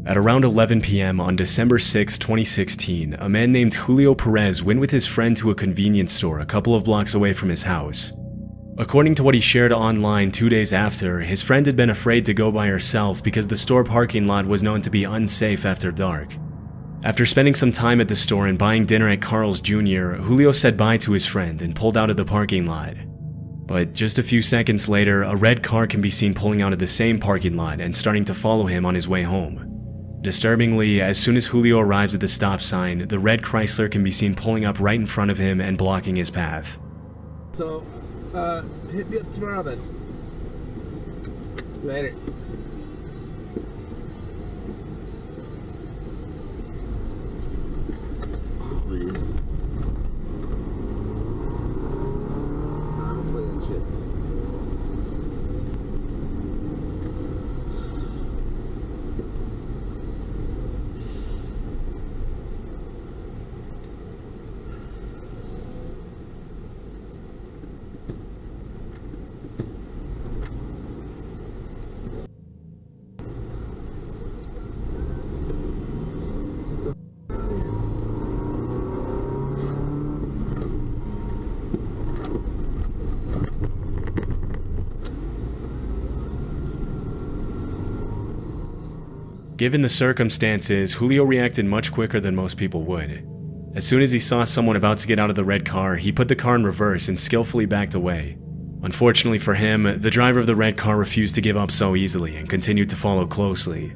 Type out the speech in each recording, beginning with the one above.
At around 11 p.m. on December 6, 2016, a man named Julio Perez went with his friend to a convenience store a couple of blocks away from his house. According to what he shared online 2 days after, his friend had been afraid to go by herself because the store parking lot was known to be unsafe after dark. After spending some time at the store and buying dinner at Carl's Jr., Julio said bye to his friend and pulled out of the parking lot. But just a few seconds later, a red car can be seen pulling out of the same parking lot and starting to follow him on his way home. Disturbingly, as soon as Julio arrives at the stop sign, the red Chrysler can be seen pulling up right in front of him and blocking his path. So, hit me up tomorrow then. Later. Always. I don't play that shit. Given the circumstances, Julio reacted much quicker than most people would. As soon as he saw someone about to get out of the red car, he put the car in reverse and skillfully backed away. Unfortunately for him, the driver of the red car refused to give up so easily and continued to follow closely.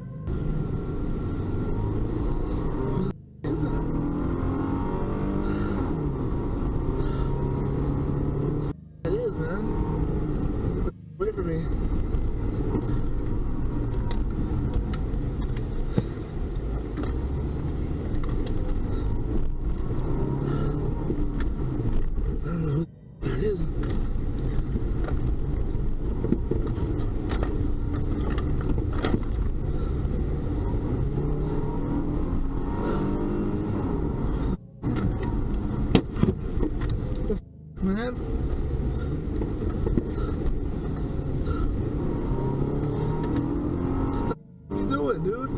It is, man. Wait for me. Man, what you doing, dude?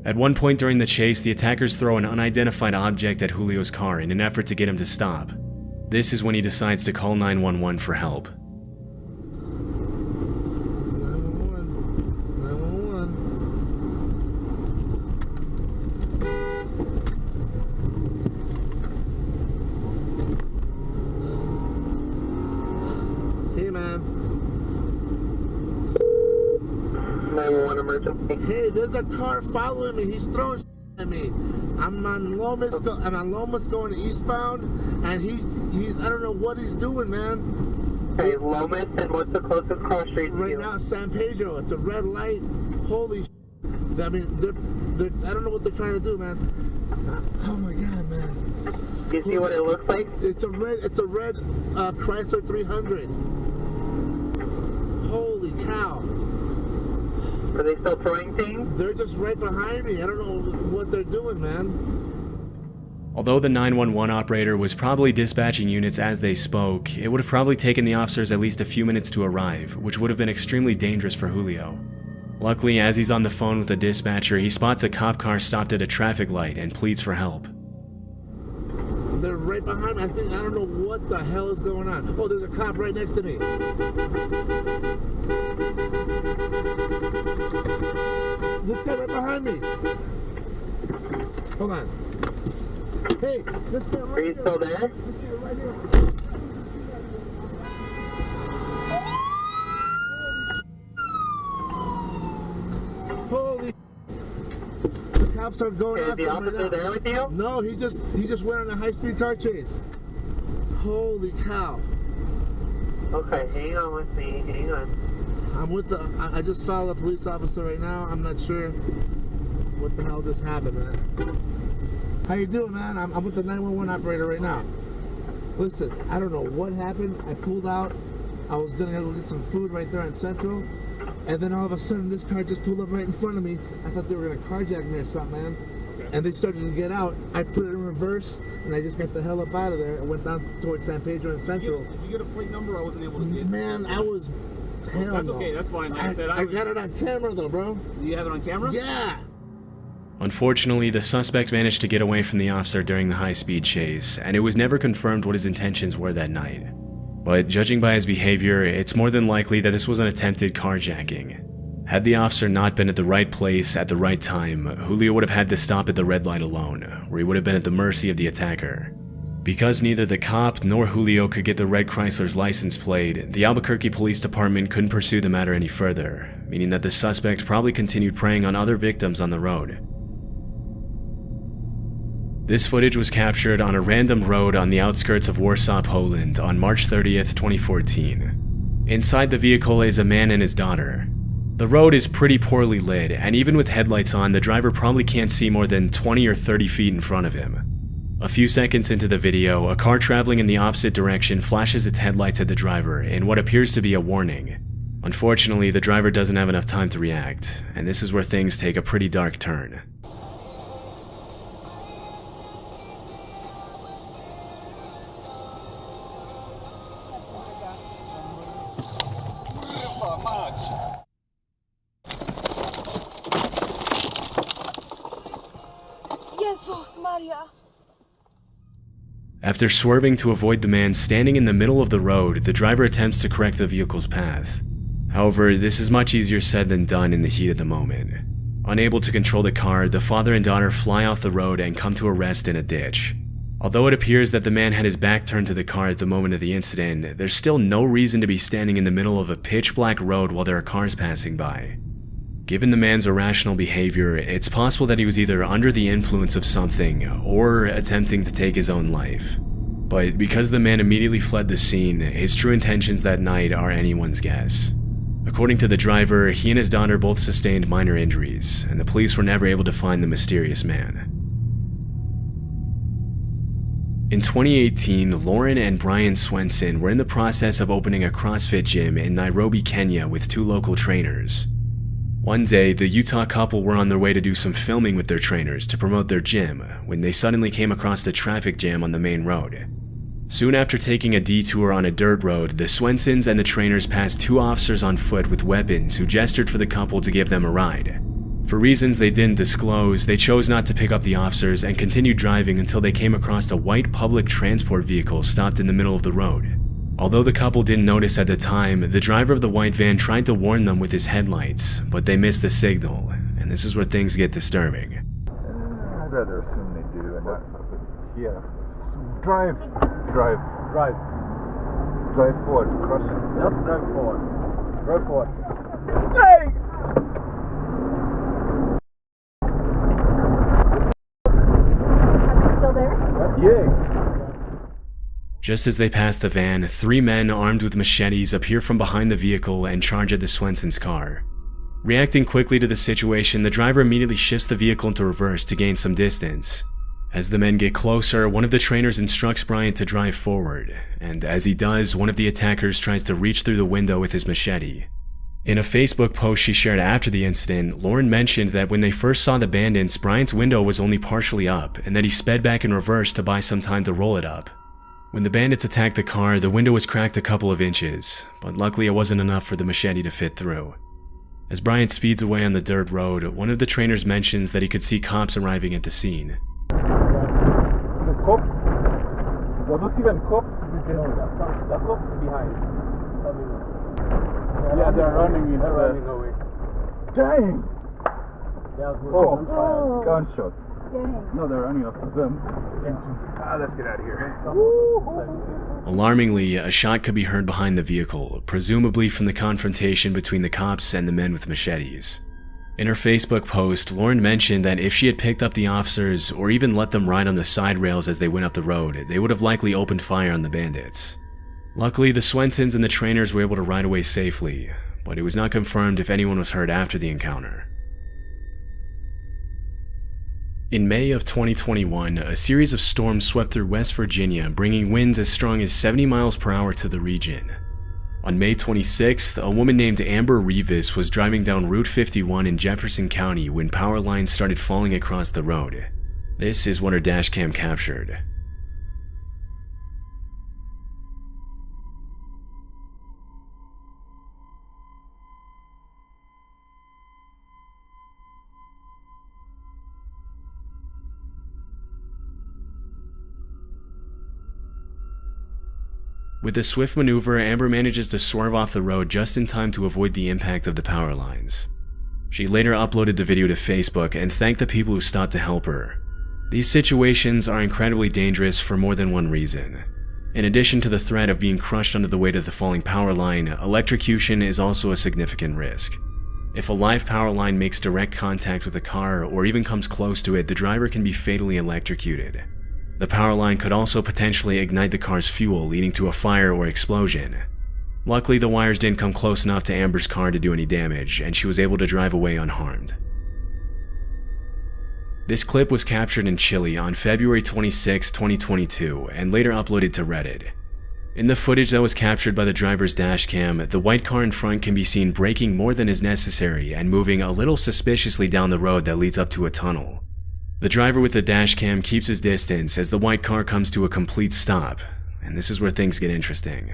At one point during the chase, the attackers throw an unidentified object at Julio's car in an effort to get him to stop. This is when he decides to call 911 for help. 911. Hey, man. 911 emergency. Hey, there's a car following me. He's throwing at me. I'm on Lomas going eastbound, and he's I don't know what he's doing, man. Hey, Lomas, and what's the closest cross street to Right you? now, San Pedro. It's a red light. Holy I mean, they're I don't know what they're trying to do, man. Oh my God, man. You see what it looks like? It's a red Chrysler 300. Holy cow. Are they still throwing things? They're just right behind me. I don't know what they're doing, man. Although the 911 operator was probably dispatching units as they spoke, it would have probably taken the officers at least a few minutes to arrive, which would have been extremely dangerous for Julio. Luckily, as he's on the phone with the dispatcher, he spots a cop car stopped at a traffic light and pleads for help. They're right behind me. I don't know what the hell is going on. Oh, there's a cop right next to me. This guy right behind me. Hold on. Hey, this guy right here. Are you still there? This guy right here. Holy. The cops are going Is after the him right officer now. there with you? No, he just went on a high-speed car chase. Holy cow. Okay, hang on with me. Hang on. I'm with I just followed a police officer right now. I'm not sure what the hell just happened, man. How you doing, man? I'm with the 911 operator right now. Listen, I don't know what happened. I pulled out. I was gonna go get some food right there on Central. And then all of a sudden, this car just pulled up right in front of me. I thought they were gonna carjack me or something, man. and they started to get out. I put it in reverse, and I just got the hell up out of there. I went down towards San Pedro and Central. Did you get a plate number? I wasn't able to get. Man, I was. Hell That's no. okay. That's fine. Like I said, I got it on camera though, bro. Do you have it on camera? Yeah. Unfortunately, the suspect managed to get away from the officer during the high-speed chase, and it was never confirmed what his intentions were that night. But judging by his behavior, it's more than likely that this was an attempted carjacking. Had the officer not been at the right place at the right time, Julio would have had to stop at the red light alone, where he would have been at the mercy of the attacker. Because neither the cop nor Julio could get the red Chrysler's license plate, the Albuquerque Police Department couldn't pursue the matter any further, meaning that the suspect probably continued preying on other victims on the road. This footage was captured on a random road on the outskirts of Warsaw, Poland on March 30th, 2014. Inside the vehicle is a man and his daughter. The road is pretty poorly lit, and even with headlights on, the driver probably can't see more than 20 or 30 feet in front of him. A few seconds into the video, a car traveling in the opposite direction flashes its headlights at the driver in what appears to be a warning. Unfortunately, the driver doesn't have enough time to react, and this is where things take a pretty dark turn. After swerving to avoid the man standing in the middle of the road, the driver attempts to correct the vehicle's path. However, this is much easier said than done in the heat of the moment. Unable to control the car, the father and daughter fly off the road and come to a rest in a ditch. Although it appears that the man had his back turned to the car at the moment of the incident, there's still no reason to be standing in the middle of a pitch-black road while there are cars passing by. Given the man's irrational behavior, it's possible that he was either under the influence of something or attempting to take his own life. But because the man immediately fled the scene, his true intentions that night are anyone's guess. According to the driver, he and his daughter both sustained minor injuries, and the police were never able to find the mysterious man. In 2018, Lauren and Brian Swenson were in the process of opening a CrossFit gym in Nairobi, Kenya with two local trainers. One day, the Utah couple were on their way to do some filming with their trainers to promote their gym when they suddenly came across a traffic jam on the main road. Soon after taking a detour on a dirt road, the Swensons and the trainers passed two officers on foot with weapons who gestured for the couple to give them a ride. For reasons they didn't disclose, they chose not to pick up the officers and continued driving until they came across a white public transport vehicle stopped in the middle of the road. Although the couple didn't notice at the time, the driver of the white van tried to warn them with his headlights, but they missed the signal, and this is where things get disturbing. I'd rather assume they do, and not. Yeah. Drive forward. Cross. Yep, drive forward. Drive forward. Hey! Still there? Yeah. Just as they pass the van, three men armed with machetes appear from behind the vehicle and charge at the Swensons' car. Reacting quickly to the situation, the driver immediately shifts the vehicle into reverse to gain some distance. As the men get closer, one of the trainers instructs Brian to drive forward, and as he does, one of the attackers tries to reach through the window with his machete. In a Facebook post she shared after the incident, Lauren mentioned that when they first saw the bandits, Brian's window was only partially up, and that he sped back in reverse to buy some time to roll it up. When the bandits attacked the car, the window was cracked a couple of inches, but luckily it wasn't enough for the machete to fit through. As Brian speeds away on the dirt road, one of the trainers mentions that he could see cops arriving at the scene. The cops? Well, not even cops. The cops behind. Yeah, they're running into away. Dang! Oh. Gunshots. Dang. No, they're running after them. Let's get out of here. Alarmingly, a shot could be heard behind the vehicle, presumably from the confrontation between the cops and the men with machetes. In her Facebook post, Lauren mentioned that if she had picked up the officers or even let them ride on the side rails as they went up the road, they would have likely opened fire on the bandits. Luckily, the Swensons and the trainers were able to ride away safely, but it was not confirmed if anyone was hurt after the encounter. In May of 2021, a series of storms swept through West Virginia, bringing winds as strong as 70 miles per hour to the region. On May 26th, a woman named Amber Rivas was driving down Route 51 in Jefferson County when power lines started falling across the road. This is what her dashcam captured. With a swift maneuver, Amber manages to swerve off the road just in time to avoid the impact of the power lines. She later uploaded the video to Facebook and thanked the people who stopped to help her. These situations are incredibly dangerous for more than one reason. In addition to the threat of being crushed under the weight of the falling power line, electrocution is also a significant risk. If a live power line makes direct contact with a car or even comes close to it, the driver can be fatally electrocuted. The power line could also potentially ignite the car's fuel, leading to a fire or explosion. Luckily, the wires didn't come close enough to Amber's car to do any damage, and she was able to drive away unharmed. This clip was captured in Chile on February 26, 2022, and later uploaded to Reddit. In the footage that was captured by the driver's dashcam, the white car in front can be seen braking more than is necessary and moving a little suspiciously down the road that leads up to a tunnel. The driver with the dashcam keeps his distance as the white car comes to a complete stop, and this is where things get interesting.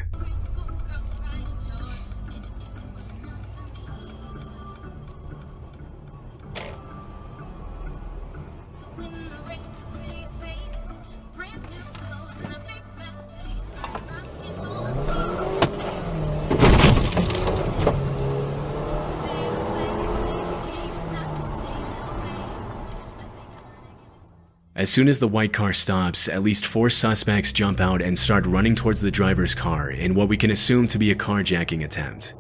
As soon as the white car stops, at least 4 suspects jump out and start running towards the driver's car in what we can assume to be a carjacking attempt.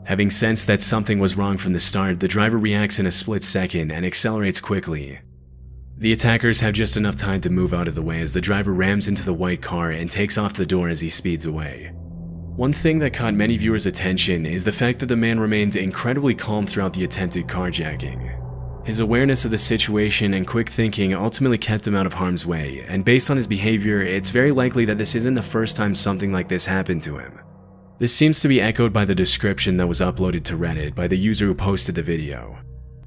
Having sensed that something was wrong from the start, the driver reacts in a split second and accelerates quickly. The attackers have just enough time to move out of the way as the driver rams into the white car and takes off the door as he speeds away. One thing that caught many viewers' attention is the fact that the man remained incredibly calm throughout the attempted carjacking. His awareness of the situation and quick thinking ultimately kept him out of harm's way, and based on his behavior, it's very likely that this isn't the first time something like this happened to him. This seems to be echoed by the description that was uploaded to Reddit by the user who posted the video.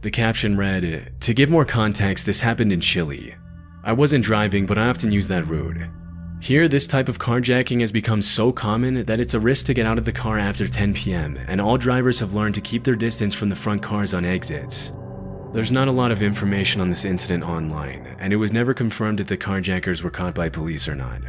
The caption read, "To give more context, this happened in Chile. I wasn't driving, but I often use that route. Here, this type of carjacking has become so common that it's a risk to get out of the car after 10 p.m., and all drivers have learned to keep their distance from the front cars on exits." There's not a lot of information on this incident online, and it was never confirmed if the carjackers were caught by police or not.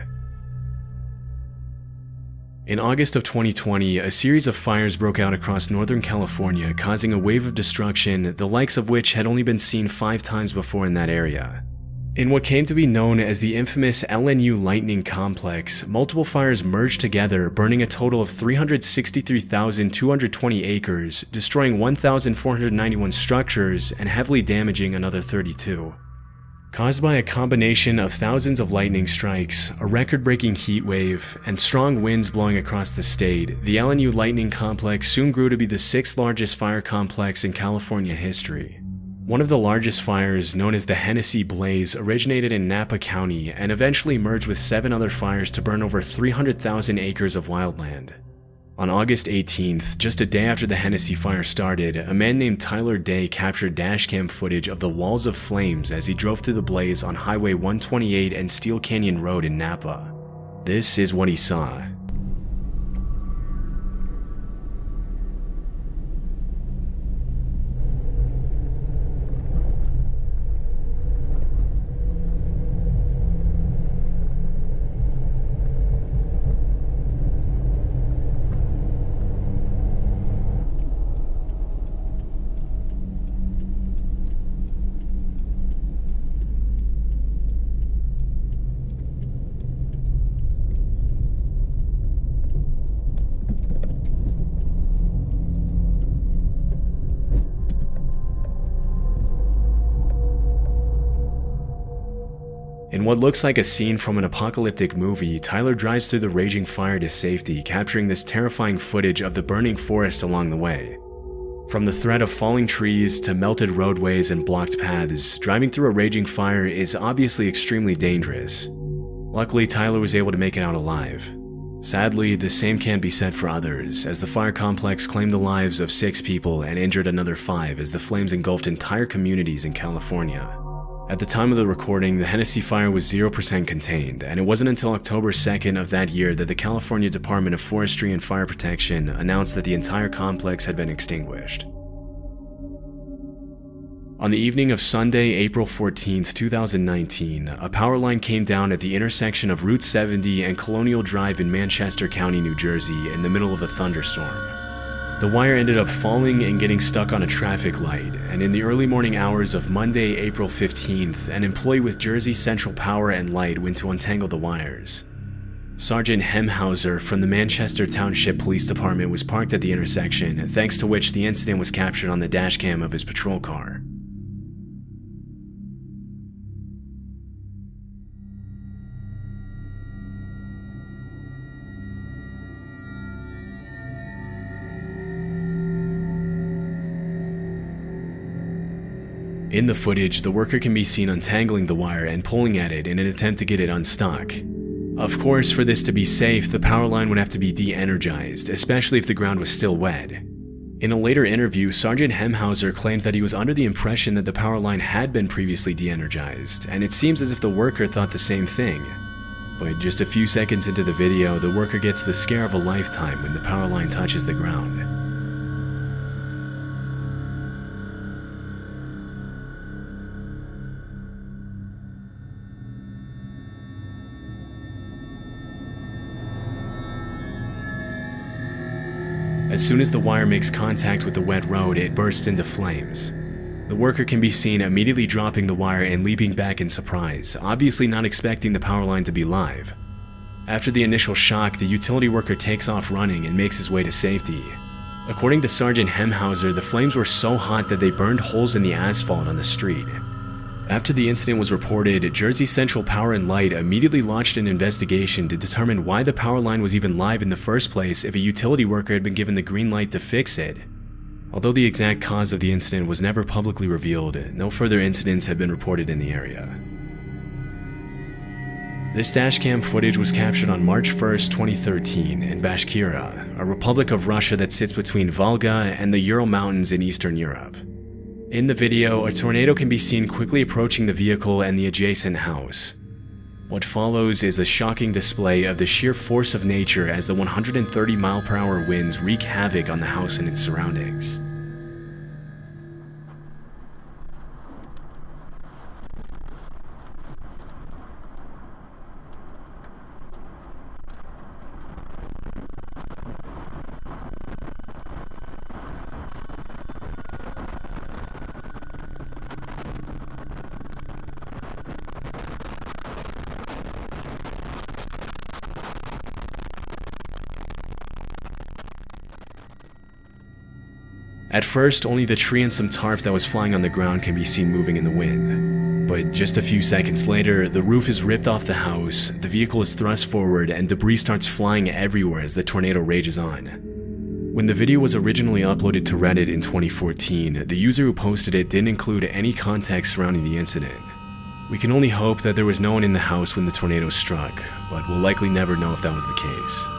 In August of 2020, a series of fires broke out across Northern California, causing a wave of destruction, the likes of which had only been seen 5 times before in that area. In what came to be known as the infamous LNU Lightning Complex, multiple fires merged together, burning a total of 363,220 acres, destroying 1,491 structures, and heavily damaging another 32. Caused by a combination of thousands of lightning strikes, a record-breaking heat wave, and strong winds blowing across the state, the LNU Lightning Complex soon grew to be the 6th largest fire complex in California history. One of the largest fires, known as the Hennessy Blaze, originated in Napa County and eventually merged with 7 other fires to burn over 300,000 acres of wildland. On August 18th, just a day after the Hennessy fire started, a man named Tyler Day captured dashcam footage of the walls of flames as he drove through the blaze on Highway 128 and Steel Canyon Road in Napa. This is what he saw. In what looks like a scene from an apocalyptic movie, Tyler drives through the raging fire to safety, capturing this terrifying footage of the burning forest along the way. From the threat of falling trees to melted roadways and blocked paths, driving through a raging fire is obviously extremely dangerous. Luckily, Tyler was able to make it out alive. Sadly, the same can't be said for others, as the fire complex claimed the lives of 6 people and injured another 5 as the flames engulfed entire communities in California. At the time of the recording, the Hennessy fire was 0% contained, and it wasn't until October 2nd of that year that the California Department of Forestry and Fire Protection announced that the entire complex had been extinguished. On the evening of Sunday, April 14, 2019, a power line came down at the intersection of Route 70 and Colonial Drive in Manchester County, New Jersey, in the middle of a thunderstorm. The wire ended up falling and getting stuck on a traffic light, and in the early morning hours of Monday, April 15th, an employee with Jersey Central Power and Light went to untangle the wires. Sergeant Hemhauser from the Manchester Township Police Department was parked at the intersection, thanks to which the incident was captured on the dashcam of his patrol car. In the footage, the worker can be seen untangling the wire and pulling at it in an attempt to get it unstuck. Of course, for this to be safe, the power line would have to be de-energized, especially if the ground was still wet. In a later interview, Sergeant Hemhauser claimed that he was under the impression that the power line had been previously de-energized, and it seems as if the worker thought the same thing. But just a few seconds into the video, the worker gets the scare of a lifetime when the power line touches the ground. As soon as the wire makes contact with the wet road, it bursts into flames. The worker can be seen immediately dropping the wire and leaping back in surprise, obviously not expecting the power line to be live. After the initial shock, the utility worker takes off running and makes his way to safety. According to Sergeant Hemhauser, the flames were so hot that they burned holes in the asphalt on the street. After the incident was reported, Jersey Central Power and Light immediately launched an investigation to determine why the power line was even live in the first place if a utility worker had been given the green light to fix it. Although the exact cause of the incident was never publicly revealed, no further incidents have been reported in the area. This dashcam footage was captured on March 1st, 2013 in Bashkira, a republic of Russia that sits between Volga and the Ural Mountains in Eastern Europe. In the video, a tornado can be seen quickly approaching the vehicle and the adjacent house. What follows is a shocking display of the sheer force of nature as the 130-mile-per-hour winds wreak havoc on the house and its surroundings. At first, only the tree and some tarp that was flying on the ground can be seen moving in the wind. But just a few seconds later, the roof is ripped off the house, the vehicle is thrust forward, and debris starts flying everywhere as the tornado rages on. When the video was originally uploaded to Reddit in 2014, the user who posted it didn't include any context surrounding the incident. We can only hope that there was no one in the house when the tornado struck, but we'll likely never know if that was the case.